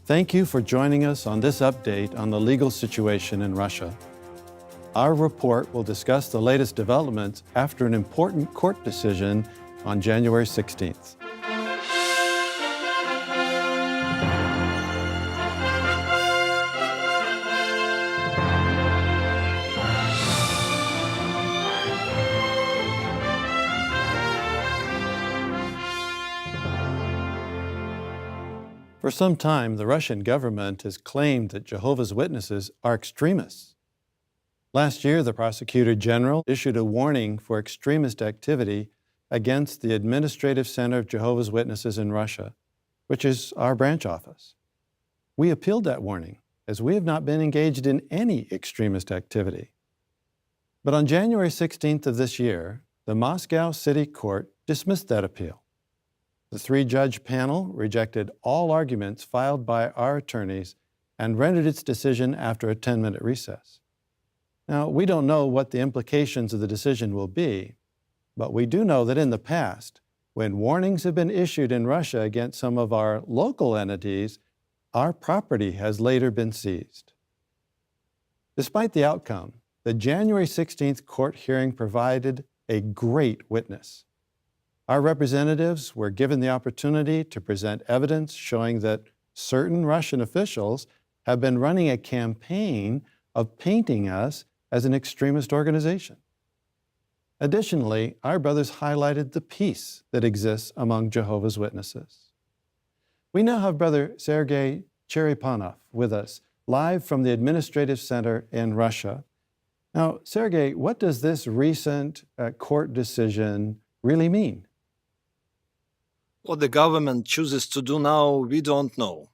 Thank you for joining us on this update on the legal situation in Russia. Our report will discuss the latest developments after an important court decision on January 16th. For some time, the Russian government has claimed that Jehovah's Witnesses are extremists. Last year, the Prosecutor General issued a warning for extremist activity against the Administrative Center of Jehovah's Witnesses in Russia, which is our branch office. We appealed that warning, as we have not been engaged in any extremist activity. But on January 16th of this year, the Moscow City Court dismissed that appeal. The three-judge panel rejected all arguments filed by our attorneys and rendered its decision after a 10-minute recess. Now, we don't know what the implications of the decision will be, but we do know that in the past, when warnings have been issued in Russia against some of our local entities, our property has later been seized. Despite the outcome, the January 16th court hearing provided a great witness. Our representatives were given the opportunity to present evidence showing that certain Russian officials have been running a campaign of painting us as an extremist organization. Additionally, our brothers highlighted the peace that exists among Jehovah's Witnesses. We now have Brother Sergei Cherepanov with us, live from the Administrative Center in Russia. Now, Sergei, what does this recent court decision really mean? What the government chooses to do now, we don't know.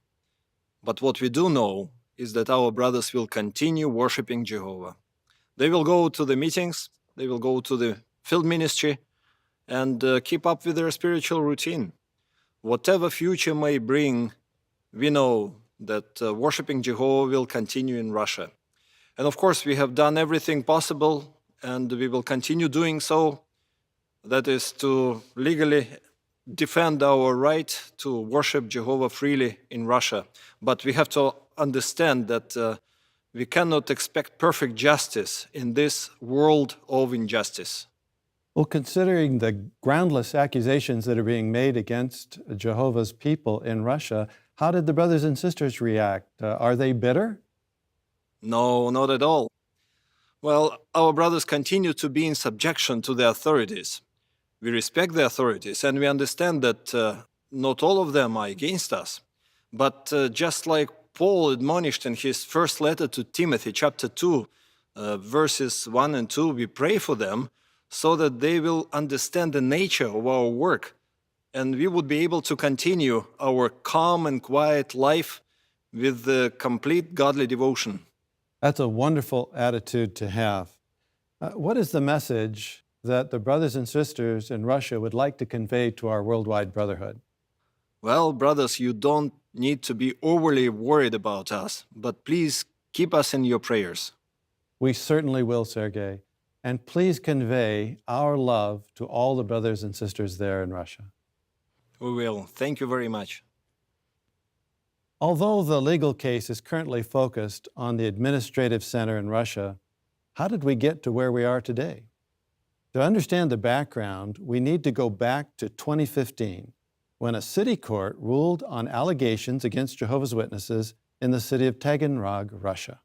But what we do know is that our brothers will continue worshiping Jehovah. They will go to the meetings, they will go to the field ministry, and keep up with their spiritual routine. Whatever future may bring, we know that worshiping Jehovah will continue in Russia. And of course, we have done everything possible, and we will continue doing so. That is to legally defend our right to worship Jehovah freely in Russia. But we have to understand that we cannot expect perfect justice in this world of injustice. Well, considering the groundless accusations that are being made against Jehovah's people in Russia, how did the brothers and sisters react? Are they bitter? No, not at all. Well, our brothers continue to be in subjection to the authorities. We respect the authorities, and we understand that not all of them are against us. But just like Paul admonished in his first letter to Timothy, chapter 2, verses 1 and 2, we pray for them so that they will understand the nature of our work, and we would be able to continue our calm and quiet life with the complete godly devotion. That's a wonderful attitude to have. What is the message that the brothers and sisters in Russia would like to convey to our worldwide brotherhood? Well, brothers, you don't need to be overly worried about us, but please keep us in your prayers. We certainly will, Sergei. And please convey our love to all the brothers and sisters there in Russia. We will. Thank you very much. Although the legal case is currently focused on the Administrative Center in Russia, how did we get to where we are today? To understand the background, we need to go back to 2015, when a city court ruled on allegations against Jehovah's Witnesses in the city of Taganrog, Russia.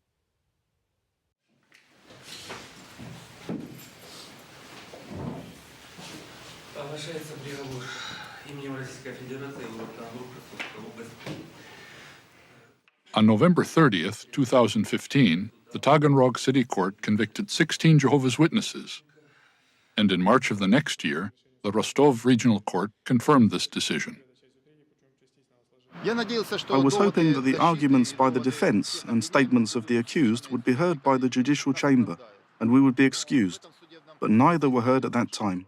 On November 30th, 2015, the Taganrog City Court convicted 16 Jehovah's Witnesses. And in March of the next year, the Rostov Regional Court confirmed this decision. I was hoping that the arguments by the defense and statements of the accused would be heard by the judicial chamber, and we would be excused. But neither were heard at that time.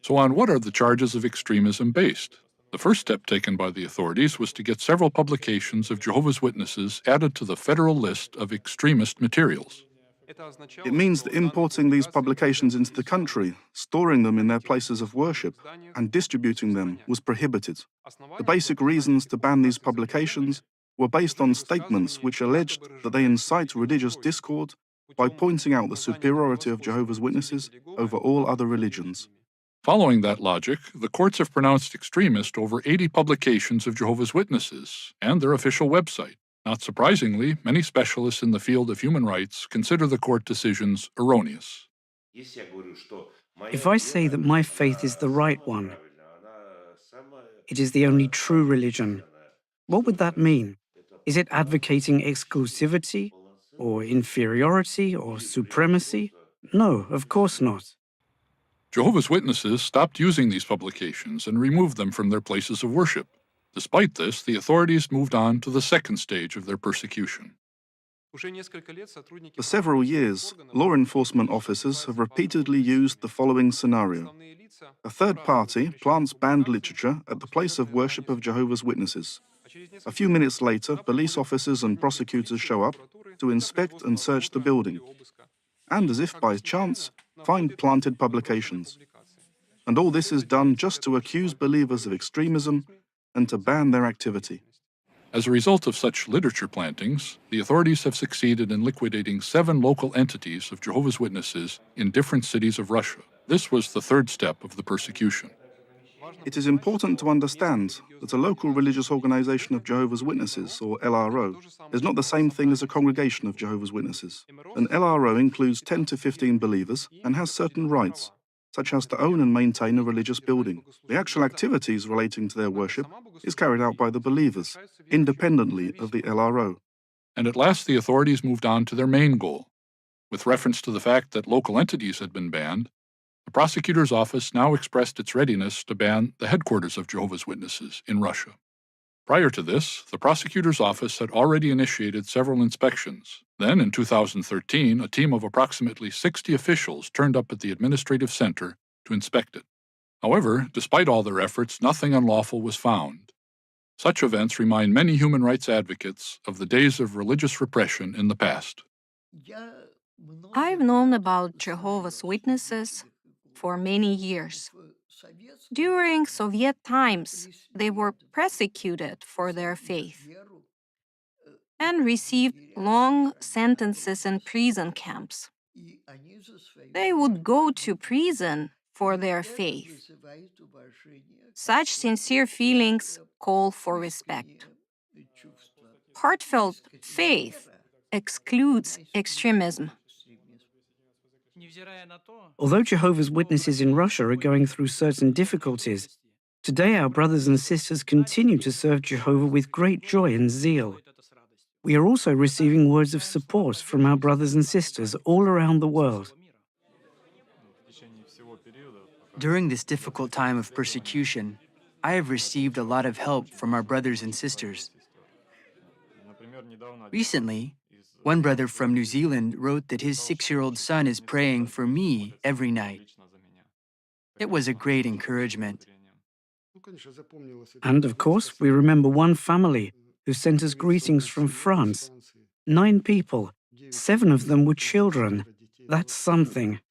So on what are the charges of extremism based? The first step taken by the authorities was to get several publications of Jehovah's Witnesses added to the federal list of extremist materials. It means that importing these publications into the country, storing them in their places of worship, and distributing them was prohibited. The basic reasons to ban these publications were based on statements which alleged that they incite religious discord by pointing out the superiority of Jehovah's Witnesses over all other religions. Following that logic, the courts have pronounced extremist over 80 publications of Jehovah's Witnesses and their official website. Not surprisingly, many specialists in the field of human rights consider the court decisions erroneous. If I say that my faith is the right one, it is the only true religion, what would that mean? Is it advocating exclusivity, or inferiority, or supremacy? No, of course not. Jehovah's Witnesses stopped using these publications and removed them from their places of worship. Despite this, the authorities moved on to the second stage of their persecution. For several years, law enforcement officers have repeatedly used the following scenario. A third party plants banned literature at the place of worship of Jehovah's Witnesses. A few minutes later, police officers and prosecutors show up to inspect and search the building, and as if by chance, find planted publications. And all this is done just to accuse believers of extremism and to ban their activity. As a result of such literature plantings, the authorities have succeeded in liquidating 7 local entities of Jehovah's Witnesses in different cities of Russia. This was the third step of the persecution. It is important to understand that a local religious organization of Jehovah's Witnesses, or LRO, is not the same thing as a congregation of Jehovah's Witnesses. An LRO includes 10 to 15 believers and has certain rights, such as to own and maintain a religious building. The actual activities relating to their worship is carried out by the believers, independently of the LRO. And at last the authorities moved on to their main goal. With reference to the fact that local entities had been banned, the prosecutor's office now expressed its readiness to ban the headquarters of Jehovah's Witnesses in Russia. Prior to this, the prosecutor's office had already initiated several inspections. Then, in 2013, a team of approximately 60 officials turned up at the administrative center to inspect it. However, despite all their efforts, nothing unlawful was found. Such events remind many human rights advocates of the days of religious repression in the past. I've known about Jehovah's Witnesses for many years. During Soviet times, they were persecuted for their faith and received long sentences in prison camps. They would go to prison for their faith. Such sincere feelings call for respect. Heartfelt faith excludes extremism. Although Jehovah's Witnesses in Russia are going through certain difficulties, today our brothers and sisters continue to serve Jehovah with great joy and zeal. We are also receiving words of support from our brothers and sisters all around the world. During this difficult time of persecution, I have received a lot of help from our brothers and sisters. Recently, one brother from New Zealand wrote that his 6-year-old son is praying for me every night. It was a great encouragement. And of course, we remember one family who sent us greetings from France. 9 people, 7 of them were children. That's something.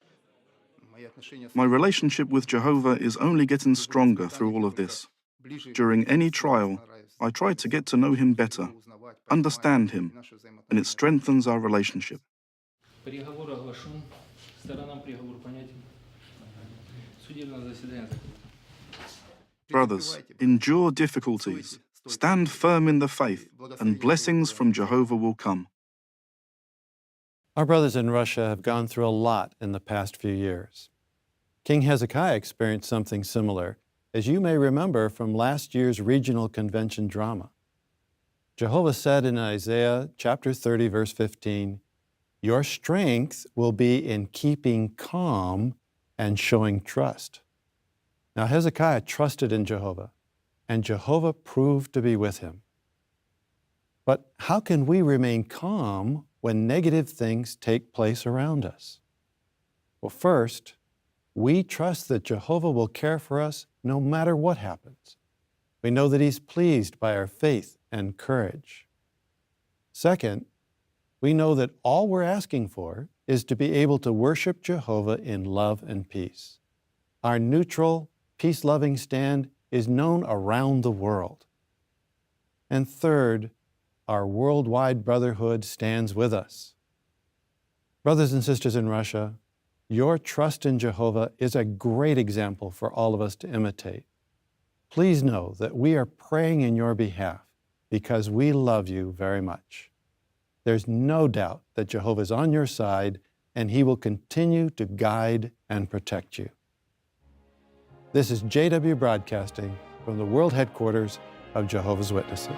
My relationship with Jehovah is only getting stronger through all of this. During any trial, I try to get to know him better, understand him, and it strengthens our relationship. Brothers, endure difficulties, stand firm in the faith, and blessings from Jehovah will come. Our brothers in Russia have gone through a lot in the past few years. King Hezekiah experienced something similar, as you may remember from last year's regional convention drama. Jehovah said in Isaiah chapter 30, verse 15, "Your strength will be in keeping calm and showing trust." Now Hezekiah trusted in Jehovah, and Jehovah proved to be with him. But how can we remain calm when negative things take place around us? Well, first, we trust that Jehovah will care for us no matter what happens. We know that He's pleased by our faith and courage. Second, we know that all we're asking for is to be able to worship Jehovah in love and peace. Our neutral, peace-loving stand is known around the world. And third, our worldwide brotherhood stands with us. Brothers and sisters in Russia, your trust in Jehovah is a great example for all of us to imitate. Please know that we are praying in your behalf because we love you very much. There's no doubt that Jehovah is on your side and he will continue to guide and protect you. This is JW Broadcasting from the World Headquarters of Jehovah's Witnesses.